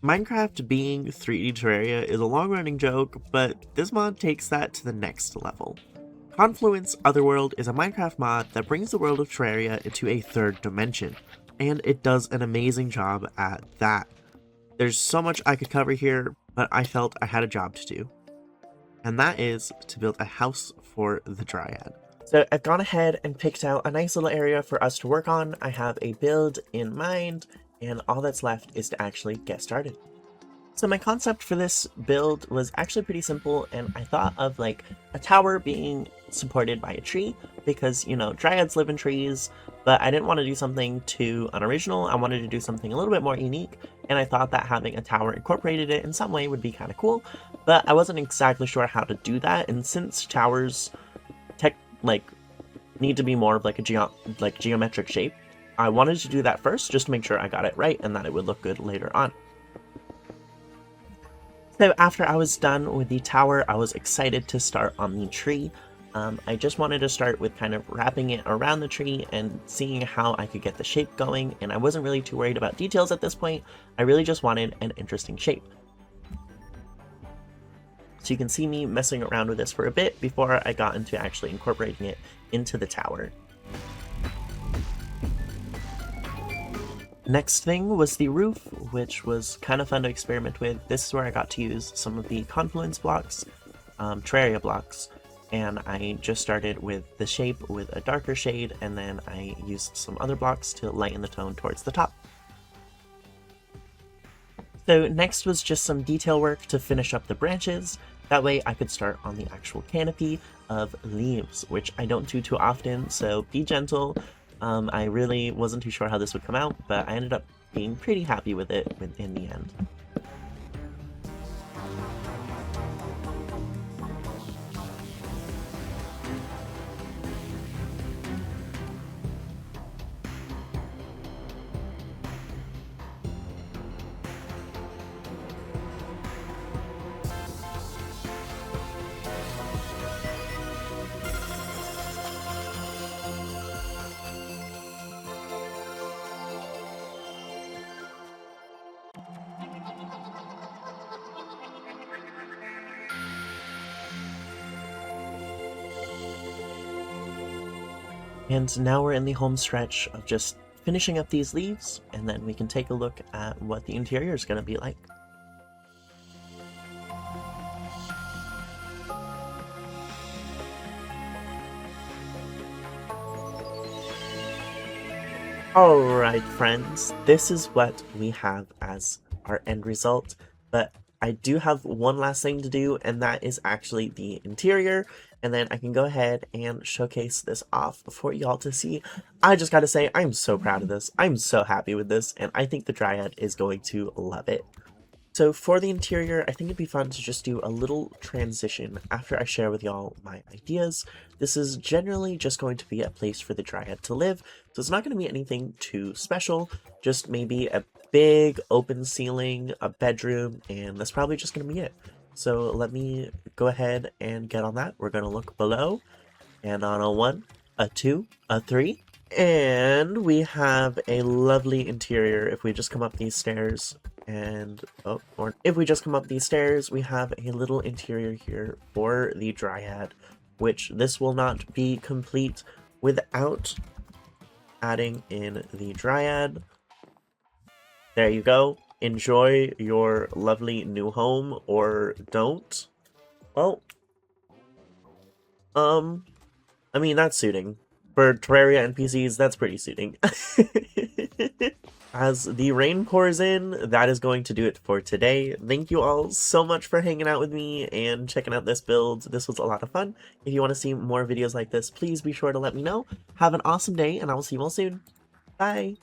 Minecraft being 3D Terraria is a long-running joke, but this mod takes that to the next level. Confluence Otherworld is a Minecraft mod that brings the world of Terraria into a third dimension, and it does an amazing job at that. There's so much I could cover here, but I felt I had a job to do, and that is to build a house for the Dryad. So I've gone ahead and picked out a nice little area for us to work on. I have a build in mind, and all that's left is to actually get started. So my concept for this build was actually pretty simple, and I thought of like a tower being supported by a tree because, you know, dryads live in trees, but I didn't want to do something too unoriginal. I wanted to do something a little bit more unique, and I thought that having a tower incorporated it in some way would be kind of cool, but I wasn't exactly sure how to do that. And since towers need to be more of like a geometric shape, I wanted to do that first just to make sure I got it right and that it would look good later on. So after I was done with the tower, I was excited to start on the tree. I just wanted to start with kind of wrapping it around the tree and seeing how I could get the shape going, and I wasn't really too worried about details at this point. I really just wanted an interesting shape. So you can see me messing around with this for a bit before I got into actually incorporating it into the tower. Next thing was the roof, which was kind of fun to experiment with. This is where I got to use some of the Confluence blocks, Terraria blocks, and I just started with the shape with a darker shade, and then I used some other blocks to lighten the tone towards the top. So next was just some detail work to finish up the branches. That way I could start on the actual canopy of leaves, which I don't do too often, so be gentle. I really wasn't too sure how this would come out, but I ended up being pretty happy with it in the end. And now we're in the home stretch of just finishing up these leaves, and then we can take a look at what the interior is going to be like. Alright friends, this is what we have as our end result, but I do have one last thing to do, and that is actually the interior, and then I can go ahead and showcase this off for y'all to see. I just gotta say, I'm so proud of this. I'm so happy with this, and I think the Dryad is going to love it. So for the interior, I think it'd be fun to just do a little transition after I share with y'all my ideas. This is generally just going to be a place for the Dryad to live, so it's not going to be anything too special, just maybe a big open ceiling, a bedroom, and that's probably just going to be it. So let me go ahead and get on that. We're going to look below, and on a 1, a 2, a 3, and we have a lovely interior. If we just come up these stairs, if we just come up these stairs, we have a little interior here for the Dryad, which this will not be complete without adding in the Dryad. There you go. Enjoy your lovely new home, or don't. Well, I mean, that's suiting. For Terraria NPCs, that's pretty suiting. As the rain pours in, that is going to do it for today. Thank you all so much for hanging out with me and checking out this build. This was a lot of fun. If you want to see more videos like this, please be sure to let me know. Have an awesome day, and I will see you all soon. Bye!